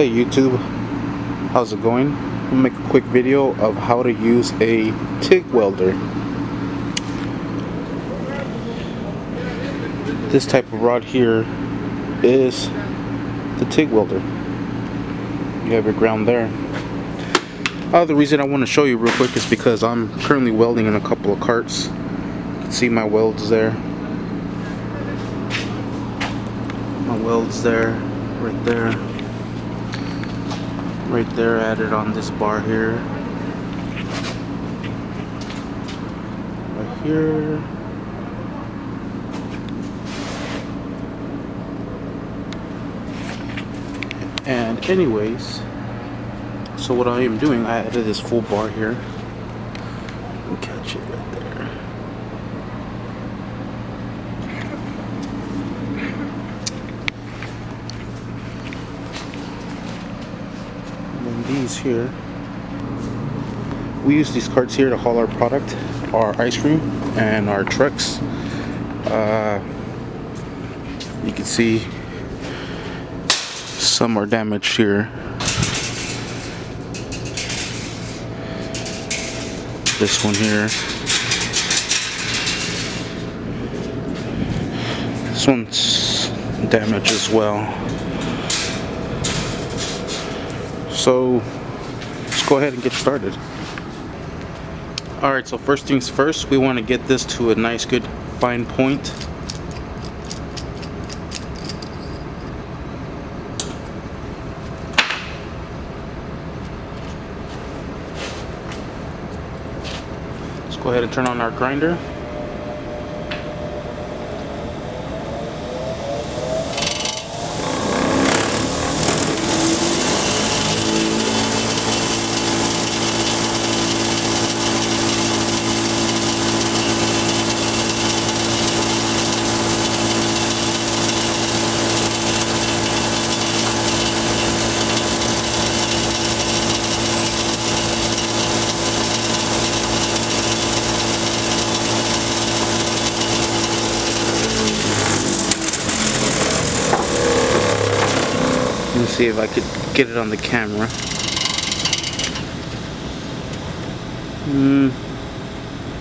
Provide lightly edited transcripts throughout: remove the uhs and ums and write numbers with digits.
Hey YouTube, how's it going? I'm gonna make a quick video of how to use a TIG welder. This type of rod here is the TIG welder. You have your ground there. The reason I want to show you real quick is because I'm currently welding in a couple of carts. You can see my welds there. My welds there, right there. Right there, added on this bar here. Right here. And anyways, so what I am doing, I added this full bar here. You can catch it right there. These here, we use these carts here to haul our product, our ice cream and our trucks. You can see some are damaged here. This one here, this one's damaged as well. So let's go ahead and get started. Alright, so first things first, we want to get this to a nice good fine point. Let's go ahead and turn on our grinder. Let's see if I could get it on the camera.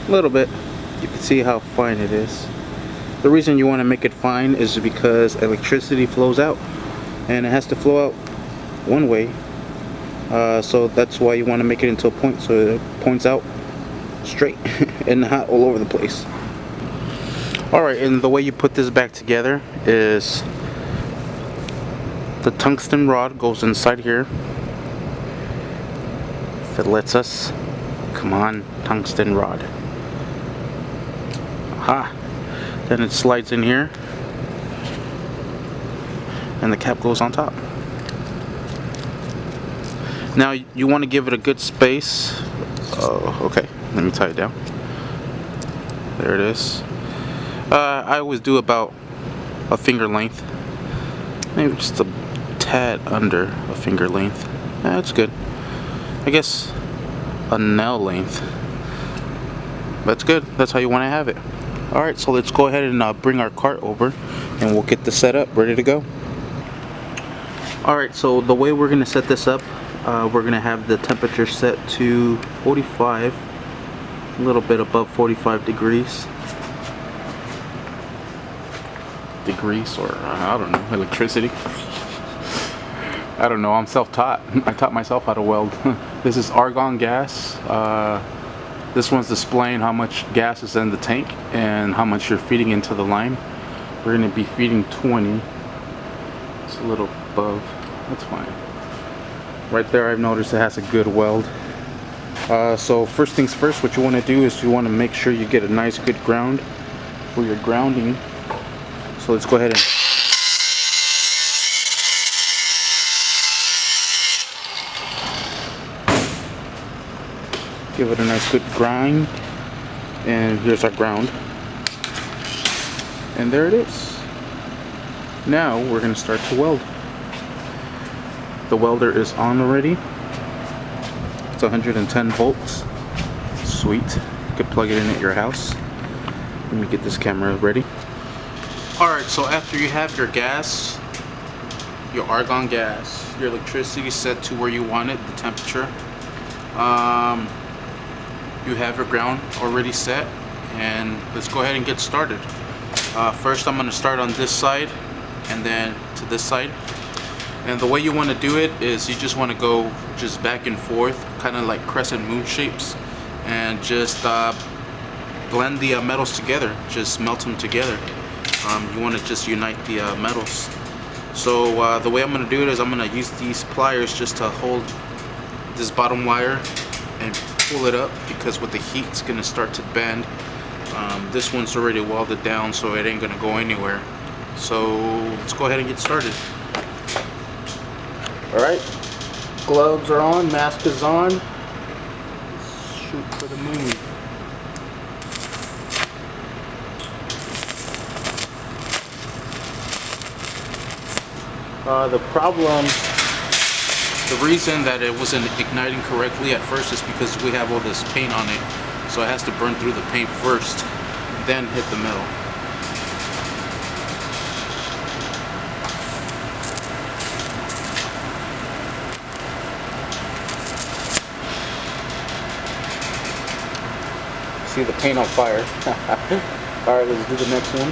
A little bit. You can see how fine it is. The reason you want to make it fine is because electricity flows out, and it has to flow out one way. So that's why you want to make it into a point, so it points out straight and not all over the place. Alright, and the way you put this back together is the tungsten rod goes inside here. If it lets us. Come on, tungsten rod. Aha! Then it slides in here, and the cap goes on top. Now you want to give it a good space. Oh, okay. Let me tie it down. There it is. I always do about a finger length. Maybe just a tad under a finger length. That's good. I guess a nail length. That's good. That's how you want to have it. Alright, so let's go ahead and bring our cart over, and we'll get this set up, ready to go. Alright, so the way we're going to set this up, we're going to have the temperature set to 45, a little bit above 45 degrees. Or I don't know, electricity. I don't know, I'm self-taught. I taught myself how to weld. This is argon gas. This one's displaying how much gas is in the tank and how much you're feeding into the line. We're going to be feeding 20. It's a little above. That's fine. Right there, I've noticed it has a good weld. So first things first, what you want to do is you want to make sure you get a nice good ground for your grounding. So let's go ahead and give it a nice good grind. And here's our ground. And there it is. Now we're going to start to weld. The welder is on already. It's 110 volts. Sweet. You could plug it in at your house. Let me get this camera ready. Alright, so after you have your gas your argon gas, your electricity set to where you want it, the temperature. You have your ground already set, and let's go ahead and get started. First I'm going to start on this side and then to this side, and the way you want to do it is you just want to go just back and forth, kind of like crescent moon shapes, and just blend the metals together, just melt them together. You want to just unite the metals. So the way I'm going to do it is I'm going to use these pliers just to hold this bottom wire and pull it up, because with the heat it's going to start to bend. This one's already welded down, so it ain't going to go anywhere. So let's go ahead and get started. Alright, gloves are on, mask is on. Let's shoot for the moon. The reason that it wasn't igniting correctly at first is because we have all this paint on it, so it has to burn through the paint first, then hit the metal. See the paint on fire. Alright, let's do the next one.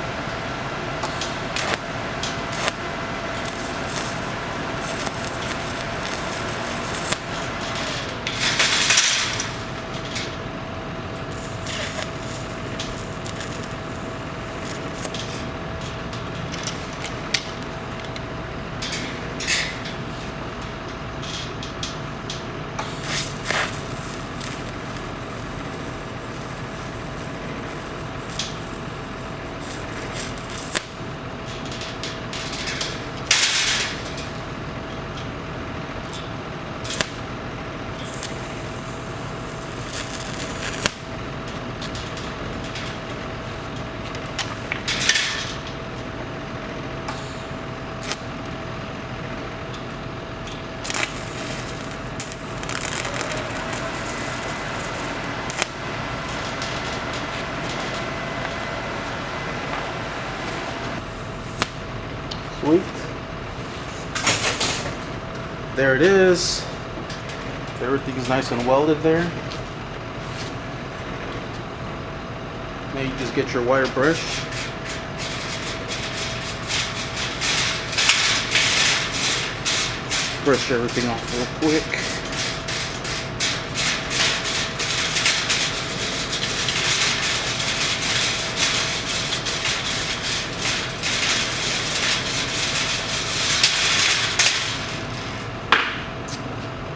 Sweet. There it is. Everything's nice and welded there. Now you just get your wire brush. Brush everything off real quick.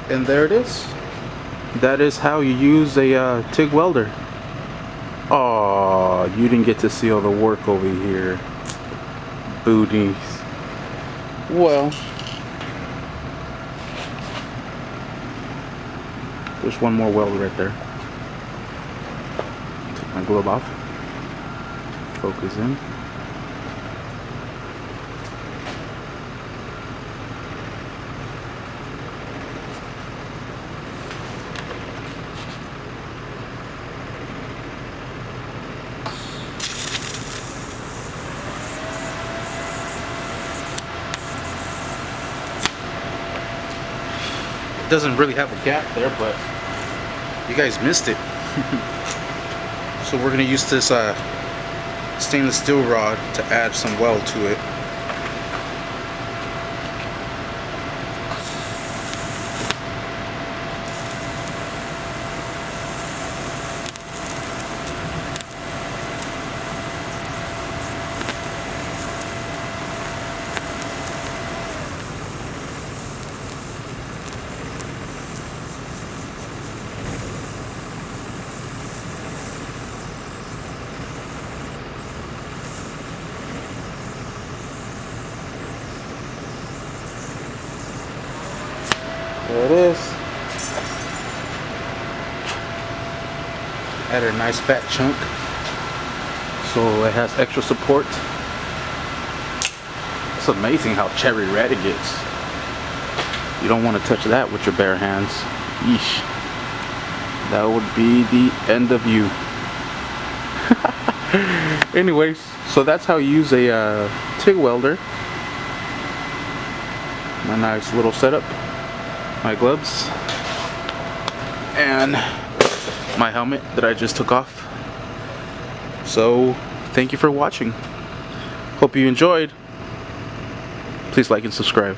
And there it is. That is how you use a TIG welder. Oh, you didn't get to see all the work over here. Booties. Well, there's one more weld right there. Take my glove off. Focus in. Doesn't really have a gap there, but you guys missed it. So we're gonna use this stainless steel rod to add some weld to it. There it is. Add a nice fat chunk so it has extra support. It's amazing how cherry red it gets. You don't want to touch that with your bare hands. Yeesh. That would be the end of you. Anyways, so that's how you use a TIG welder. my nice little setup, my gloves, and my helmet that I just took off. So thank you for watching. Hope you enjoyed. Please like and subscribe.